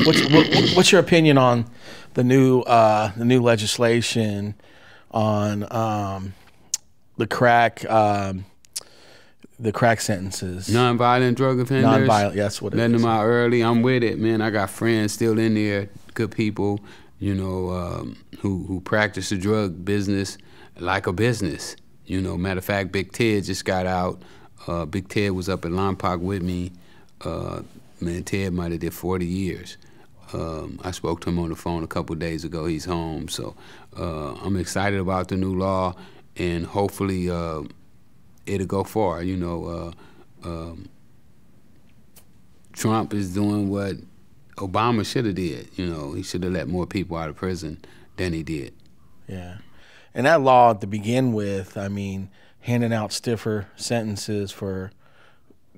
What's your opinion on the new legislation on the crack sentences? Non-violent drug offenders. Non-violent, yes, what it letting is. them out early. I'm with it, man. I got friends still in there, good people, you know, who practice the drug business like a business. You know, matter of fact, Big Ted just got out. Big Ted was up at Lompoc with me. Man, Ted might have did 40 years. I spoke to him on the phone a couple days ago. He's home, so I'm excited about the new law, and hopefully it'll go far. You know, Trump is doing what Obama should have did. You know, he should have let more people out of prison than he did. Yeah, and that law to begin with, I mean, handing out stiffer sentences for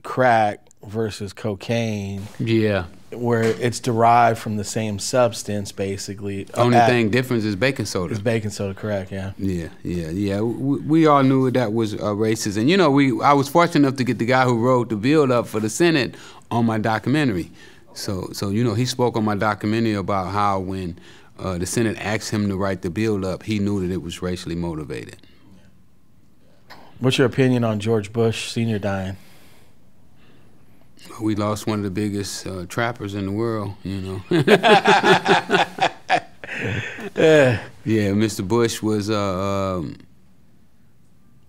crack versus cocaine. Yeah. Where it's derived from the same substance, basically. Only thing difference is baking soda. It's baking soda, correct? Yeah. Yeah. We all knew that was racist, and you know, I was fortunate enough to get the guy who wrote the bill up for the Senate on my documentary. So you know, he spoke on my documentary about how when the Senate asked him to write the bill up, he knew that it was racially motivated. What's your opinion on George Bush Sr. dying? We lost one of the biggest trappers in the world, you know. Yeah, Mr. Bush was, you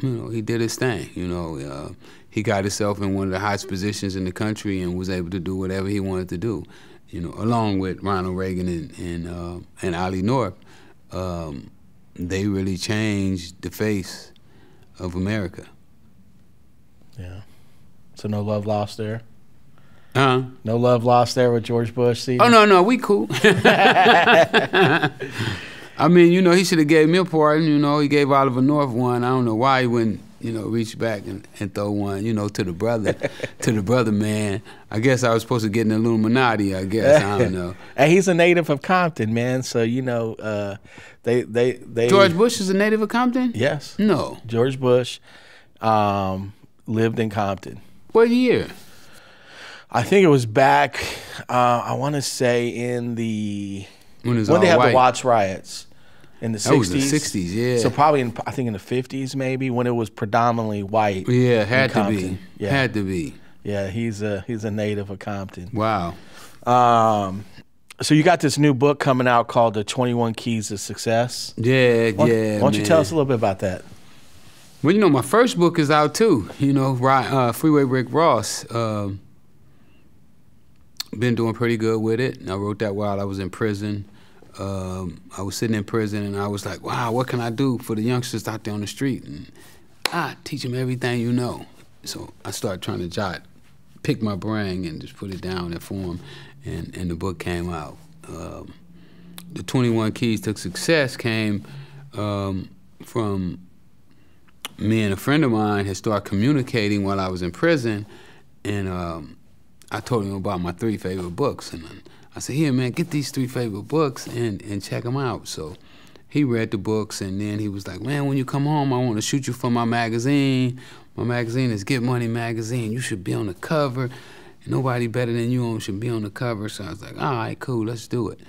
know, he did his thing, you know. He got himself in one of the highest positions in the country and was able to do whatever he wanted to do, you know, along with Ronald Reagan and Ali North. They really changed the face of America. Yeah. So no love lost there? Huh? No love lost there with George Bush, see? Oh, no, we cool. I mean, you know, he should have gave me a pardon, you know. He gave Oliver North one. I don't know why he wouldn't, you know, reach back and throw one, you know, to the brother, man. I guess I was supposed to get in the Illuminati, I guess. I don't know. And he's a native of Compton, man. So, you know, they George Bush is a native of Compton? Yes. No. George Bush lived in Compton. What year? I think it was back, I want to say in the, when they had the Watts riots in the 60s. That was the 60s, yeah. So probably, I think in the 50s maybe, when it was predominantly white. Yeah, had to be. Yeah. Had to be. Yeah, he's a native of Compton. Wow. So you got this new book coming out called The 21 Keys to Success. Yeah, Why don't you tell us a little bit about that? Well, you know, my first book is out too. You know, Freeway Rick Ross. Been doing pretty good with it. And I wrote that while I was in prison. I was sitting in prison and I was like, wow, what can I do for the youngsters out there on the street? And teach them everything you know. So I started trying to pick my brain and just put it down in form, and the book came out. The 21 Keys to Success came from me and a friend of mine had started communicating while I was in prison, and I told him about my 3 favorite books, and I said, here, man, get these 3 favorite books and check them out. So he read the books, and then he was like, man, when you come home, I want to shoot you for my magazine. My magazine is Get Money Magazine. You should be on the cover. Nobody better than you should be on the cover. So I was like, all right, cool, let's do it.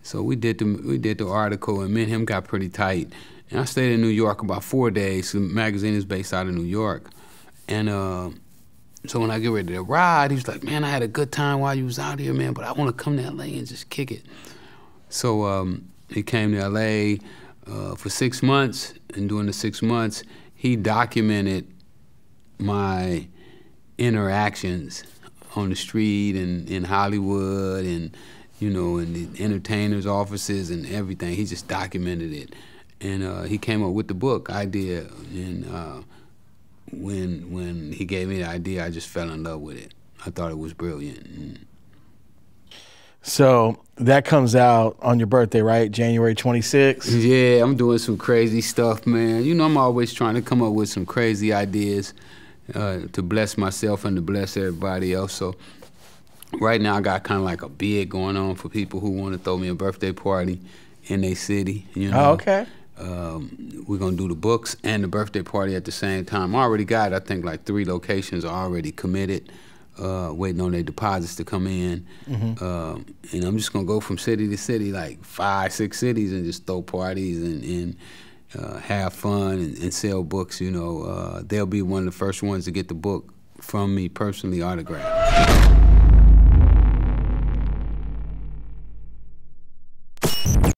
So we did the article, and me and him got pretty tight. And I stayed in New York about 4 days. So the magazine is based out of New York. And so when I get ready to ride, he was like, man, I had a good time while you was out here, man, but I want to come to L.A. and just kick it. So he came to L.A. For 6 months, and during the 6 months, he documented my interactions on the street and in Hollywood and, you know, in the entertainers' offices and everything. He just documented it. And he came up with the book idea, and when he gave me the idea, I just fell in love with it. I thought it was brilliant. So that comes out on your birthday, right? January 26th? Yeah, I'm doing some crazy stuff, man. You know, I'm always trying to come up with some crazy ideas to bless myself and to bless everybody else. So right now I got kind of like a bid going on for people who want to throw me a birthday party in their city, you know. Oh, okay. We're going to do the books and the birthday party at the same time. I already got, I think, like 3 locations are already committed. waiting on their deposits to come in. And I'm just gonna go from city to city, like 5, 6 cities, and just throw parties and have fun and sell books. You know, they'll be one of the first ones to get the book from me personally autographed.